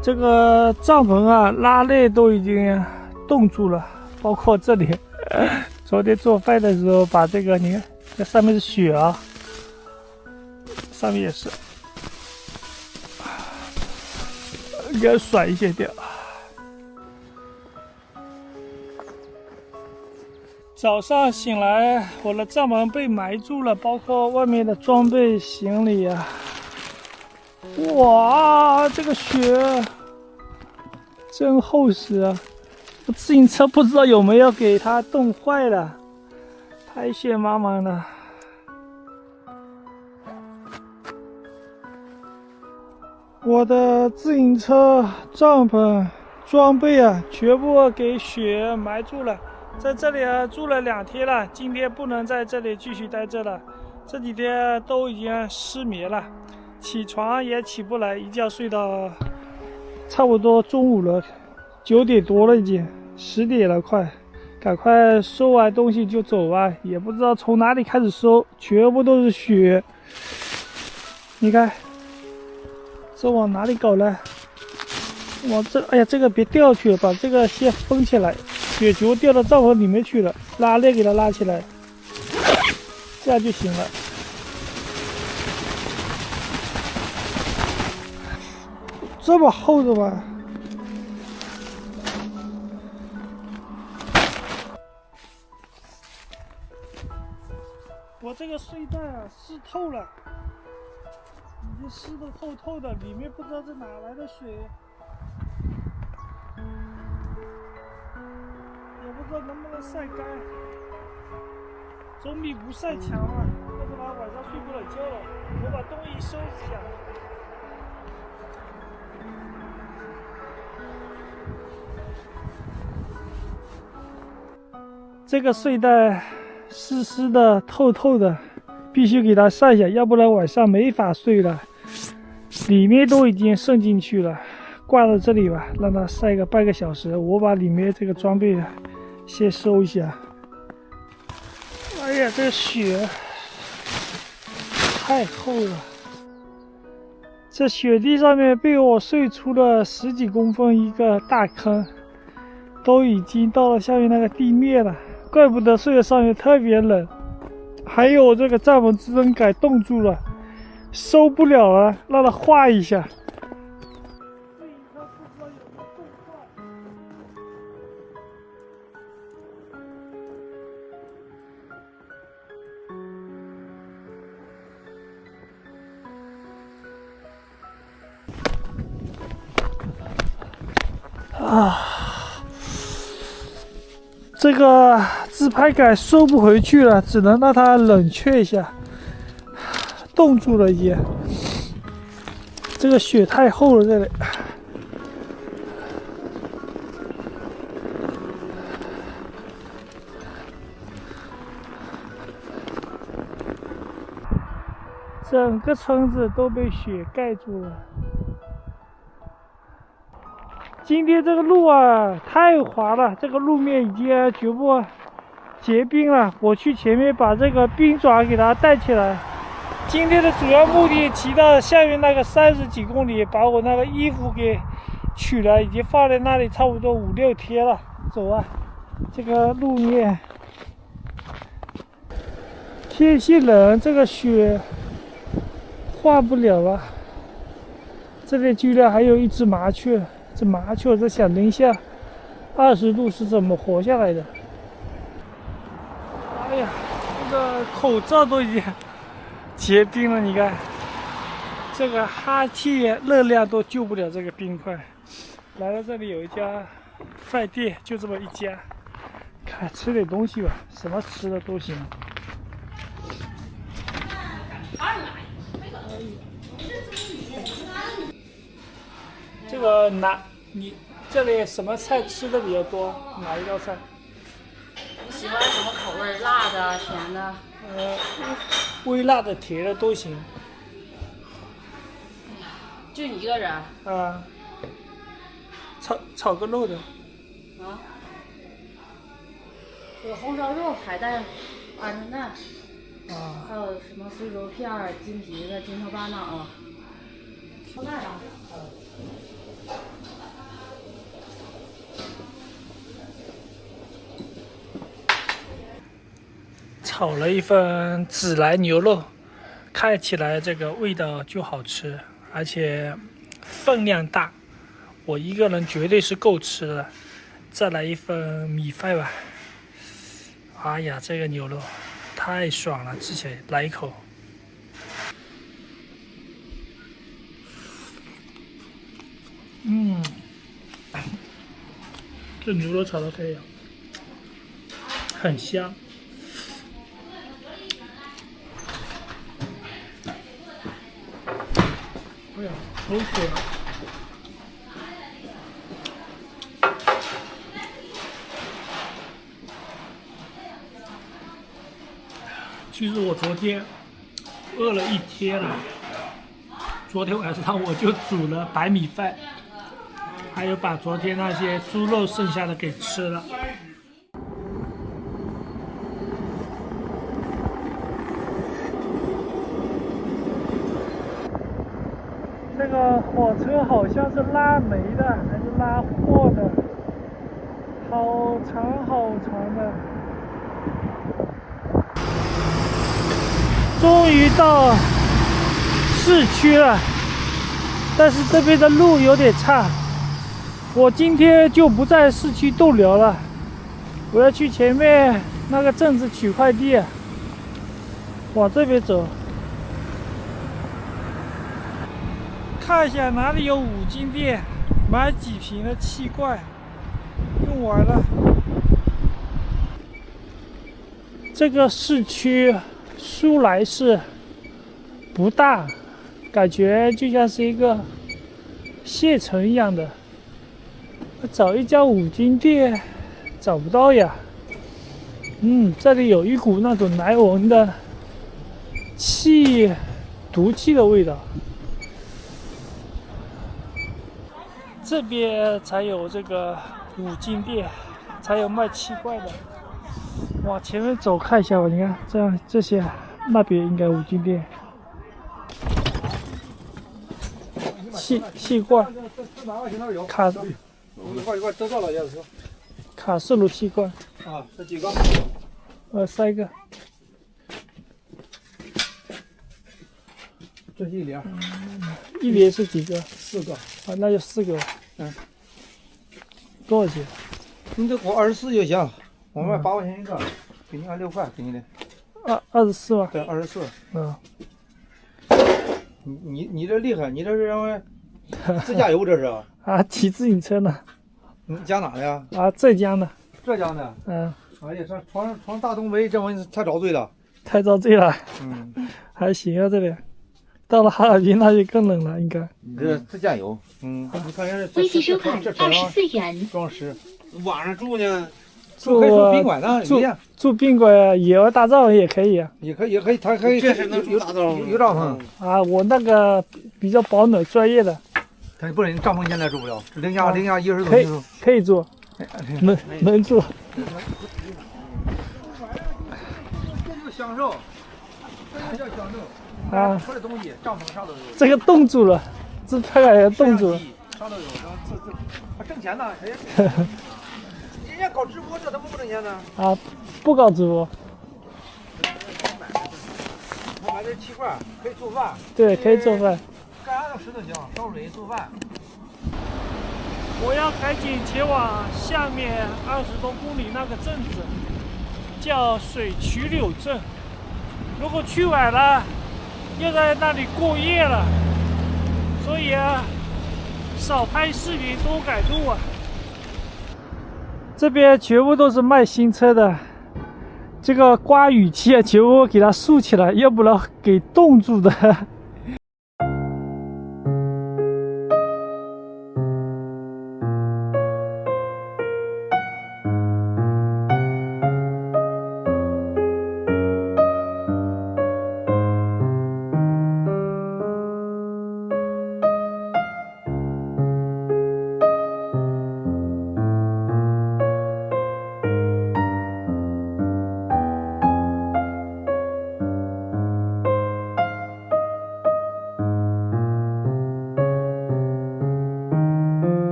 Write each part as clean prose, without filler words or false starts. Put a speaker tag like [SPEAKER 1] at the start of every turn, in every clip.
[SPEAKER 1] 这个帐篷啊，拉链都已经冻住了，包括这里。昨天做饭的时候，把这个你看，这上面是雪啊，上面也是，应该甩一些掉。早上醒来，我的帐篷被埋住了，包括外面的装备、行李啊。哇，这个雪真厚实啊！我自行车不知道有没有给它冻坏了，太雪茫茫了。我的自行车、帐篷、装备啊，全部给雪埋住了。在这里住了2天了，今天不能在这里继续待着了。这几天都已经失眠了，起床也起不来，一觉睡到差不多中午了，9点多了，已经10点了，快，赶快收完东西就走啊！也不知道从哪里开始收，全部都是雪。你看，这往哪里搞呢？往这，哎呀，这个别掉去了，把这个先封起来。雪球掉到帐篷里面去了，拉链给它拉起来，这样就行了。这么厚的吗？我这个睡袋啊湿透了，已经湿得透透的，里面不知道是哪来的水。也不知道能不能晒干，总比不晒强啊，要不然晚上睡不了觉了。我把东西收拾一下。这个睡袋湿湿的、透透的，必须给它晒一下，要不然晚上没法睡了。里面都已经渗进去了，挂到这里吧，让它晒个半个小时。我把里面这个装备先收一下。哎呀，这雪太厚了，这雪地上面被我睡出了10几公分一个大坑，都已经到了下面那个地面了，怪不得睡在上面特别冷。还有我这个帐篷支撑杆冻住了，收不了了，让它化一下。这个自拍杆收不回去了，只能让它冷却一下，冻住了也。这个雪太厚了，这里。整个村子都被雪盖住了。今天这个路啊太滑了，这个路面已经全部结冰了。我去前面把这个冰爪给它带起来。今天的主要目的骑到下面那个30几公里，把我那个衣服给取了，已经放在那里差不多5、6天了。走啊，这个路面天气冷，这个雪化不了了。这里居然还有一只麻雀。这麻雀在想，零下20度是怎么活下来的？哎呀，这个口罩都已经结冰了，你看，这个哈气热量都救不了这个冰块。来到这里有一家饭店，就这么一家，看吃点东西吧，什么吃的都行。这个你这里什么菜吃的比较多？哪一道菜？
[SPEAKER 2] 你喜欢什么口味？辣的、咸的？
[SPEAKER 1] 微辣的、甜的都行。
[SPEAKER 2] 就你一个人？
[SPEAKER 1] 啊。炒个肉的。
[SPEAKER 2] 啊。有红烧肉、海带、鹌鹑蛋。
[SPEAKER 1] 啊，
[SPEAKER 2] 还有什么碎肉片儿、金皮子、金头巴脑。到那儿了。
[SPEAKER 1] 炒了一份孜然牛肉，看起来这个味道就好吃，而且分量大，我一个人绝对是够吃的。再来一份米饭吧。哎呀，这个牛肉太爽了，吃起来来一口。这牛肉炒的可以啊，很香。哎呀，口水了。其实我昨天饿了一天了，昨天晚上我就煮了白米饭，还有把昨天那些猪肉剩下的给吃了。这个火车好像是拉煤的还是拉货的，好长好长的。终于到市区了，但是这边的路有点差。我今天就不在市区逗留了，我要去前面那个镇子取快递，往这边走。看一下哪里有五金店，买几瓶的气罐，用完了。这个市区苏来市不大，感觉就像是一个县城一样的。找一家五金店找不到呀。这里有一股那种难闻的毒气的味道。这边才有这个五金店，才有卖气罐的。往前面走看一下吧，你看这些，那边应该五金店。气罐，卡式炉气罐。
[SPEAKER 3] 啊，这几个
[SPEAKER 1] 3个。
[SPEAKER 3] 这是一连，
[SPEAKER 1] 一连是几个
[SPEAKER 3] 4个。
[SPEAKER 1] 啊？那就4个。多少钱？
[SPEAKER 3] 你这给我24就行，我卖8块钱一个，给你按6块，给你的。
[SPEAKER 1] 24吗？
[SPEAKER 3] 对，24。你这厉害，你这是因为自驾游，这是
[SPEAKER 1] 啊，骑自行车呢。
[SPEAKER 3] 你家哪的呀？
[SPEAKER 1] 啊，浙江的。
[SPEAKER 3] 浙江的。哎呀，这闯大东北，这回太遭罪了。
[SPEAKER 1] 太遭罪了。还行啊，这里。到了哈尔滨那就更冷了，应该。
[SPEAKER 3] 你这自驾游，你看人
[SPEAKER 4] 微信收看24元。
[SPEAKER 3] 装饰，晚上住呢，
[SPEAKER 1] 住
[SPEAKER 3] 宾馆呢，
[SPEAKER 1] 住宾馆野外搭帐篷也可以啊。
[SPEAKER 3] 也可以，他可以。这是能有帐篷
[SPEAKER 1] 啊，我那个比较保暖专业的。
[SPEAKER 3] 他不能帐篷现在住不了，零下10多度。
[SPEAKER 1] 可以住，能住。
[SPEAKER 3] 这就享受，这就叫享受。出的东西，帐篷上头有。
[SPEAKER 1] 这个冻住了，这太感觉冻住了。
[SPEAKER 3] 上头有，还挣钱呢，人家搞直播这怎么不挣钱呢？
[SPEAKER 1] 啊，不搞直播。
[SPEAKER 3] 他买这气罐可以做饭。
[SPEAKER 1] 对，可以做饭。
[SPEAKER 3] 干啥都吃都行，烧水做饭。
[SPEAKER 1] 我要赶紧前往下面20多公里那个镇子，叫水曲柳镇。如果去晚了，又在那里过夜了，所以少拍视频，多改路啊。这边全部都是卖新车的，这个刮雨器全部给它竖起来，要不然给冻住的。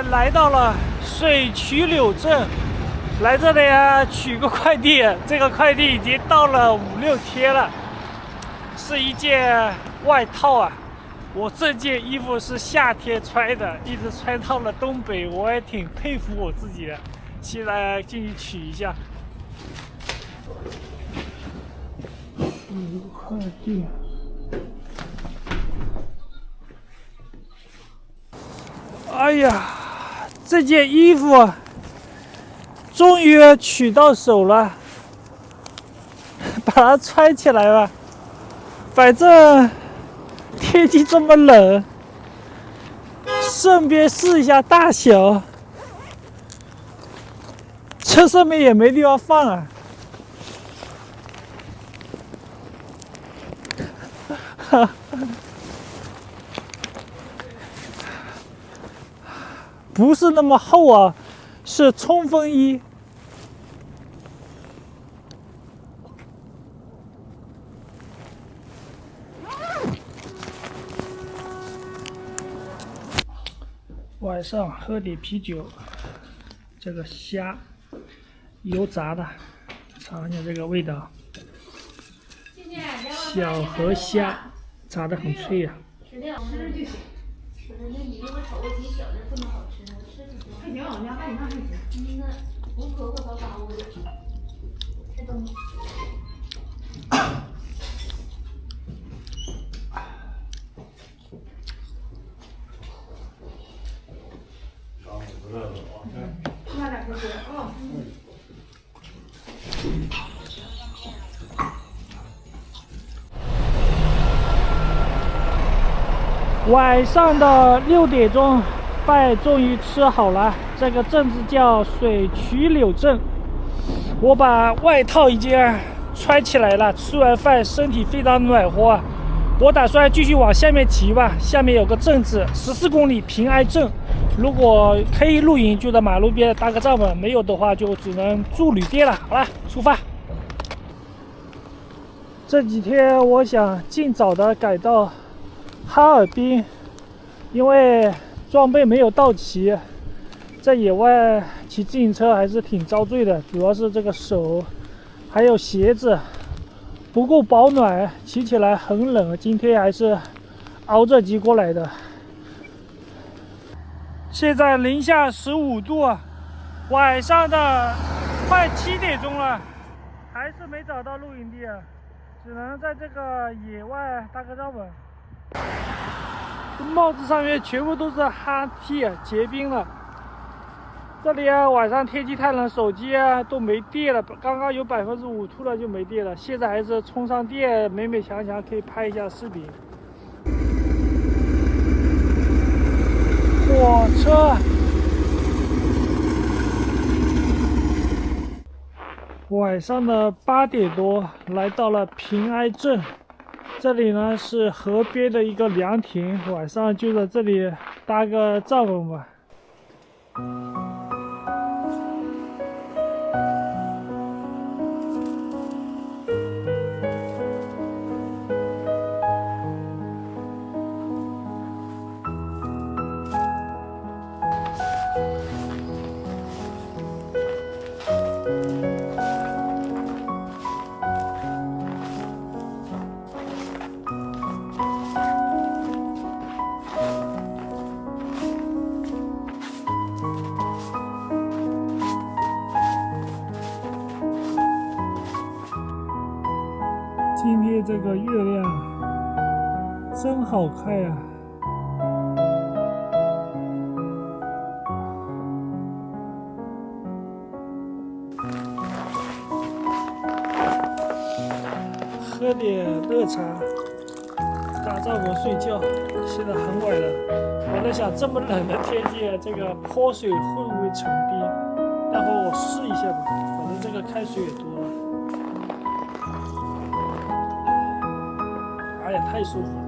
[SPEAKER 1] 来到了水渠柳镇，来这里取个快递。这个快递已经到了5、6天了，是一件外套啊。我这件衣服是夏天穿的，一直穿到了东北，我也挺佩服我自己的。现在进去取一下。快递。哎呀，这件衣服终于取到手了，把它穿起来吧。反正天气这么冷，顺便试一下大小。这上面也没地方放啊。不是那么厚啊，是冲锋衣。晚上喝点啤酒，这个虾油炸的，尝一下这个味道。小河虾炸得很脆呀。
[SPEAKER 2] 吃就行。吃的那你给我炒个鸡小的这么好吃，我吃就行。还行，我家饭你看还行。那红婆婆早把我给吃东西。那俩可以啊。
[SPEAKER 1] 晚上的6点钟，饭终于吃好了。这个镇子叫水渠柳镇。我把外套已经穿起来了，吃完饭身体非常暖和。我打算继续往下面骑吧。下面有个镇子，14公里平安镇。如果可以露营，就在马路边搭个帐篷；没有的话，就只能住旅店了。好了，出发。这几天我想尽早的赶到哈尔滨，因为装备没有到齐，在野外骑自行车还是挺遭罪的，主要是这个手还有鞋子不够保暖，骑起来很冷。今天还是熬着骑过来的。现在零下15度，晚上的快7点钟了，还是没找到露营地，只能在这个野外搭个帐篷。帽子上面全部都是哈气结冰了。这里晚上天气太冷，手机都没电了，刚刚有5%，突然就没电了。现在还是充上电，勉勉强强可以拍一下视频。火车，晚上的8点多来到了平安镇。这里呢是河边的一个凉亭，晚上就在这里搭个帐篷吧。今天这个月亮真好看呀！喝点热茶，搭帐篷睡觉。现在很晚了，我在想，这么冷的天气，这个泼水会不会成冰？待会我试一下吧，反正这个开水也多了。哎呀，太舒服了。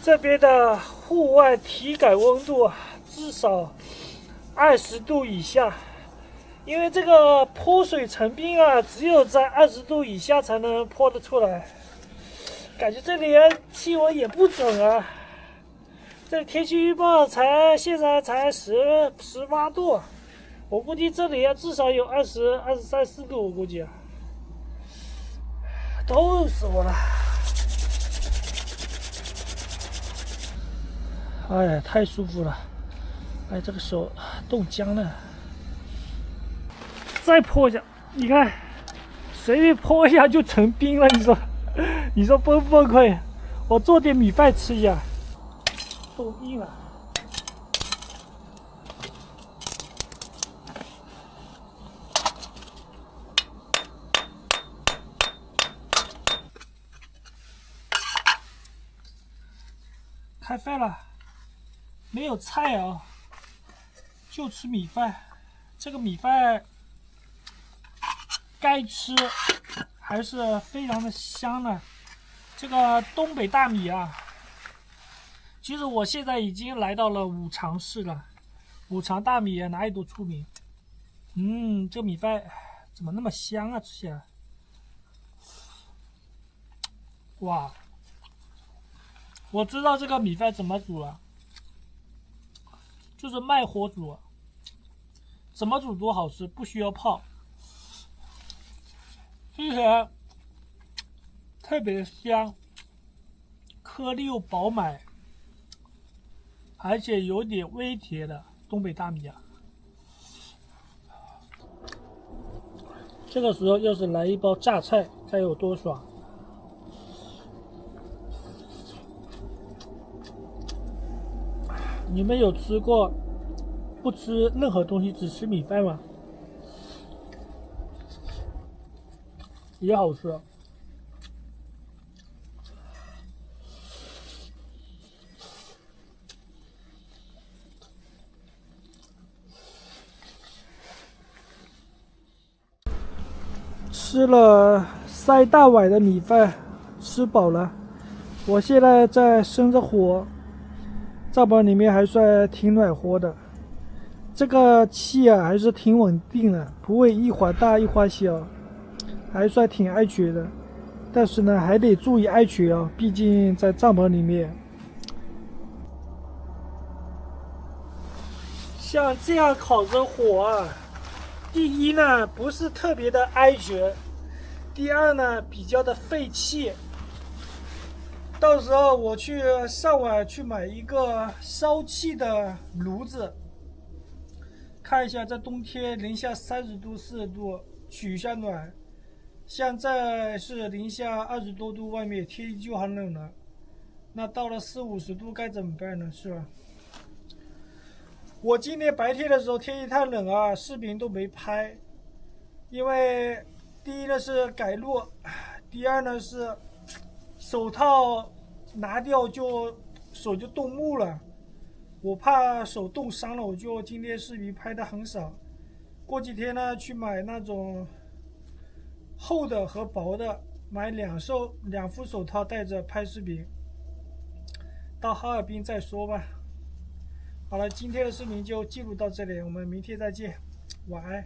[SPEAKER 1] 这边的户外体感温度至少20度以下，因为这个泼水成冰啊，只有在20度以下才能泼得出来。感觉这里气温也不准啊，这里天气预报现在才18度，我估计这里至少有20、23、4度，我估计冻死我了。哎呀，太舒服了！哎，这个手冻僵了。再泼一下，你看，随便泼一下就成冰了。你说崩不崩溃？我做点米饭吃一下，冻硬了。开饭了。没有菜啊，就吃米饭。这个米饭该吃，还是非常的香的。这个东北大米啊，其实我现在已经来到了五常市了。五常大米哪里都出名。这米饭怎么那么香啊？吃起来，哇！我知道这个米饭怎么煮了。就是慢火煮，怎么煮都好吃，不需要泡，吃起来特别香，颗粒又饱满，而且有点微甜的东北大米啊。这个时候要是来一包榨菜，该有多爽！你们有吃过不吃任何东西只吃米饭吗？也好吃。吃了3大碗的米饭，吃饱了。我现在在生着火。帐篷里面还算挺暖和的，这个气啊还是挺稳定的，不会一会儿大一会儿小，还算挺安全的。但是呢，还得注意安全啊，毕竟在帐篷里面。像这样烤着火啊，第一呢不是特别的安全，第二呢比较的费气。到时候我上网去买一个烧气的炉子，看一下在冬天零下30度、40度取一下暖。现在是零下20多度，外面天气就很冷了。那到了40、50度该怎么办呢？是吧？我今天白天的时候天气太冷啊，视频都没拍，因为第一呢是改路，第二呢是手套拿掉手就冻木了，我怕手冻伤了，我就今天视频拍的很少。过几天呢去买那种厚的和薄的，买2副手套戴着拍视频。到哈尔滨再说吧。好了，今天的视频就记录到这里，我们明天再见，晚安。